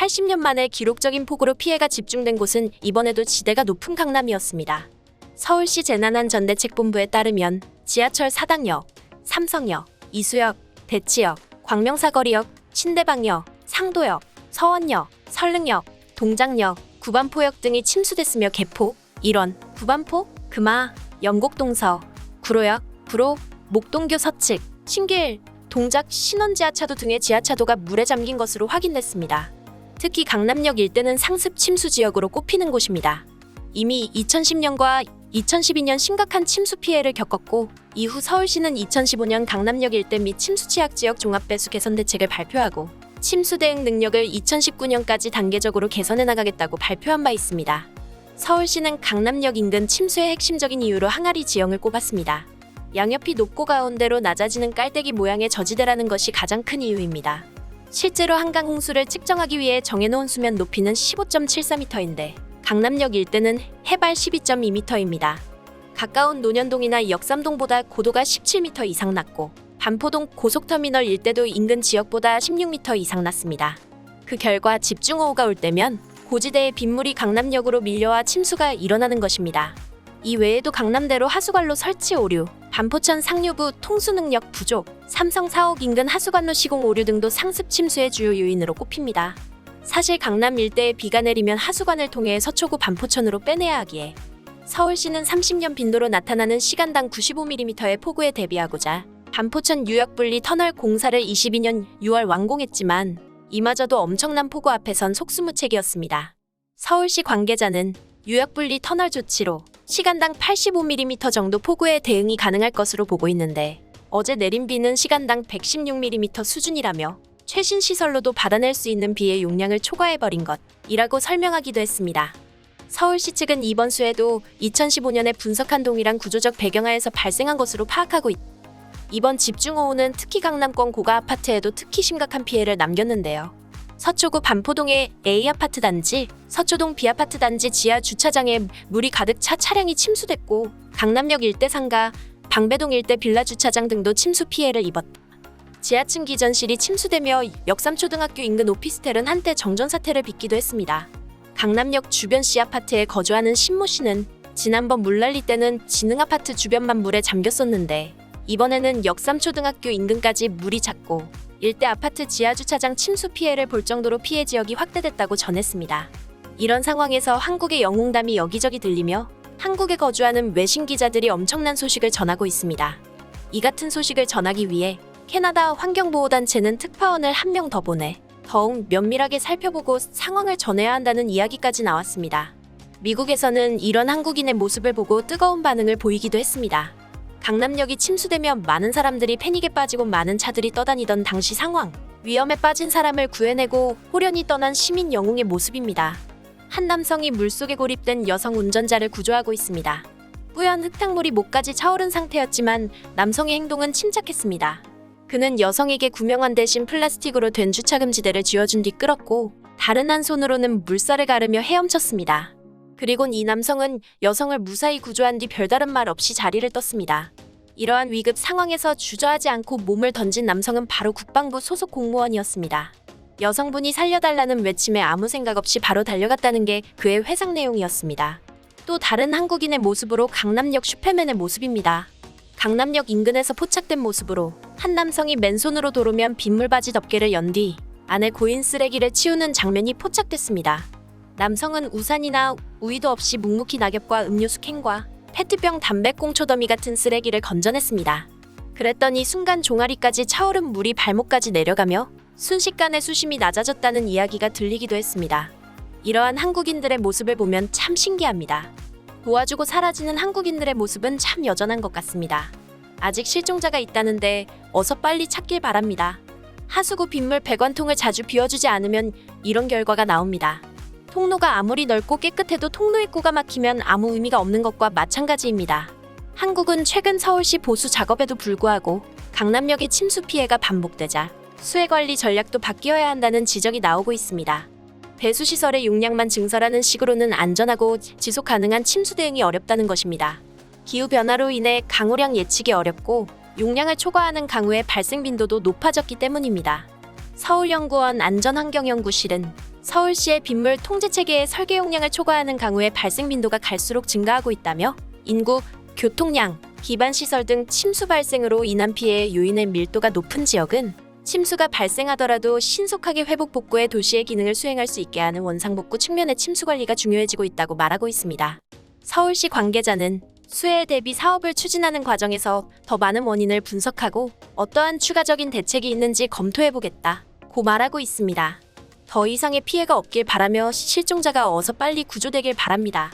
80년 만에 기록적인 폭우로 피해가 집중된 곳은 이번에도 지대가 높은 강남이었습니다. 서울시 재난안전대책본부에 따르면 지하철 사당역, 삼성역, 이수역, 대치역, 광명사거리역, 신대방역, 상도역, 서원역, 설릉역, 동작역, 구반포역 등이 침수됐으며 개포, 일원, 구반포, 금화, 영곡동서, 구로역, 구로, 목동교 서측, 신길, 동작, 신원지하차도 등의 지하차도가 물에 잠긴 것으로 확인됐습니다. 특히 강남역 일대는 상습 침수 지역으로 꼽히는 곳입니다. 이미 2010년과 2012년 심각한 침수 피해를 겪었고 이후 서울시는 2015년 강남역 일대 및 침수 취약 지역 종합배수 개선 대책을 발표하고 침수 대응 능력을 2019년까지 단계적으로 개선해 나가겠다고 발표한 바 있습니다. 서울시는 강남역 인근 침수의 핵심적인 이유로 항아리 지형을 꼽았습니다. 양옆이 높고 가운데로 낮아지는 깔때기 모양의 저지대라는 것이 가장 큰 이유입니다. 실제로 한강 홍수를 측정하기 위해 정해놓은 수면 높이는 15.74m인데 강남역 일대는 해발 12.2m입니다. 가까운 논현동이나 역삼동보다 고도가 17m 이상 낮고 반포동 고속터미널 일대도 인근 지역보다 16m 이상 낮습니다. 그 결과 집중호우가 올 때면 고지대의 빗물이 강남역으로 밀려와 침수가 일어나는 것입니다. 이 외에도 강남대로 하수관로 설치 오류, 반포천 상류부 통수 능력 부족, 삼성 사옥 인근 하수관로 시공 오류 등도 상습 침수의 주요 요인으로 꼽힙니다. 사실 강남 일대에 비가 내리면 하수관을 통해 서초구 반포천으로 빼내야 하기에 서울시는 30년 빈도로 나타나는 시간당 95mm의 폭우에 대비하고자 반포천 유역분리 터널 공사를 22년 6월 완공했지만 이마저도 엄청난 폭우 앞에선 속수무책이었습니다. 서울시 관계자는 유역분리 터널 조치로 시간당 85mm 정도 폭우에 대응이 가능할 것으로 보고 있는데 어제 내린 비는 시간당 116mm 수준이라며 최신 시설로도 받아낼 수 있는 비의 용량을 초과해버린 것이라고 설명하기도 했습니다. 서울시 측은 이번 수해도 2015년에 분석한 동일한 구조적 배경하에서 발생한 것으로 파악하고 있다. 이번 집중호우는 특히 강남권 고가 아파트에도 특히 심각한 피해를 남겼는데요. 서초구 반포동의 A아파트 단지, 서초동 B아파트 단지 지하 주차장에 물이 가득 차 차량이 침수됐고 강남역 일대 상가, 방배동 일대 빌라 주차장 등도 침수 피해를 입었다. 지하층 기전실이 침수되며 역삼초등학교 인근 오피스텔은 한때 정전 사태를 빚기도 했습니다. 강남역 주변 C아파트에 거주하는 신모 씨는 지난번 물난리 때는 진흥아파트 주변만 물에 잠겼었는데 이번에는 역삼초등학교 인근까지 물이 찼고 일대 아파트 지하주차장 침수 피해를 볼 정도로 피해 지역이 확대됐다고 전했습니다. 이런 상황에서 한국의 영웅담이 여기저기 들리며 한국에 거주하는 외신 기자들이 엄청난 소식을 전하고 있습니다. 이 같은 소식을 전하기 위해 캐나다 환경보호단체는 특파원을 한 명 더 보내 더욱 면밀하게 살펴보고 상황을 전해야 한다는 이야기까지 나왔습니다. 미국에서는 이런 한국인의 모습을 보고 뜨거운 반응을 보이기도 했습니다. 강남역이 침수되며 많은 사람들이 패닉에 빠지고 많은 차들이 떠다니던 당시 상황, 위험에 빠진 사람을 구해내고 호련히 떠난 시민 영웅의 모습입니다. 한 남성이 물속에 고립된 여성 운전자를 구조하고 있습니다. 뿌연 흙탕물이 목까지 차오른 상태였지만 남성의 행동은 침착했습니다. 그는 여성에게 구명환 대신 플라스틱으로 된 주차금지대를 쥐어준 뒤 끌었고 다른 한 손으로는 물살을 가르며 헤엄쳤습니다. 그리곤 이 남성은 여성을 무사히 구조한 뒤 별다른 말 없이 자리를 떴습니다. 이러한 위급 상황에서 주저하지 않고 몸을 던진 남성은 바로 국방부 소속 공무원이었습니다. 여성분이 살려달라는 외침에 아무 생각 없이 바로 달려갔다는 게 그의 회상 내용이었습니다. 또 다른 한국인의 모습으로 강남역 슈퍼맨의 모습입니다. 강남역 인근에서 포착된 모습으로 한 남성이 맨손으로 도로면 빗물바지 덮개를 연 뒤 안에 고인 쓰레기를 치우는 장면이 포착됐습니다. 남성은 우산이나 우의도 없이 묵묵히 낙엽과 음료수 캔과 페트병 담배꽁초 더미 같은 쓰레기를 건져냈습니다. 그랬더니 순간 종아리까지 차오른 물이 발목까지 내려가며 순식간에 수심이 낮아졌다는 이야기가 들리기도 했습니다. 이러한 한국인들의 모습을 보면 참 신기합니다. 도와주고 사라지는 한국인들의 모습은 참 여전한 것 같습니다. 아직 실종자가 있다는데 어서 빨리 찾길 바랍니다. 하수구 빗물 배관통을 자주 비워주지 않으면 이런 결과가 나옵니다. 통로가 아무리 넓고 깨끗해도 통로 입구가 막히면 아무 의미가 없는 것과 마찬가지입니다. 한국은 최근 서울시 보수 작업에도 불구하고 강남역의 침수 피해가 반복되자 수해 관리 전략도 바뀌어야 한다는 지적이 나오고 있습니다. 배수시설의 용량만 증설하는 식으로는 안전하고 지속 가능한 침수 대응이 어렵다는 것입니다. 기후변화로 인해 강우량 예측이 어렵고 용량을 초과하는 강우의 발생 빈도도 높아졌기 때문입니다. 서울연구원 안전환경연구실은 서울시의 빗물 통제 체계의 설계 용량을 초과하는 강우의 발생 빈도가 갈수록 증가하고 있다며 인구, 교통량, 기반 시설 등 침수 발생으로 인한 피해의 요인의 밀도가 높은 지역은 침수가 발생하더라도 신속하게 회복 복구해 도시의 기능을 수행할 수 있게 하는 원상복구 측면의 침수 관리가 중요해지고 있다고 말하고 있습니다. 서울시 관계자는 수해에 대비 사업을 추진하는 과정에서 더 많은 원인을 분석하고 어떠한 추가적인 대책이 있는지 검토해보겠다고 말하고 있습니다. 더 이상의 피해가 없길 바라며 실종자가 어서 빨리 구조되길 바랍니다.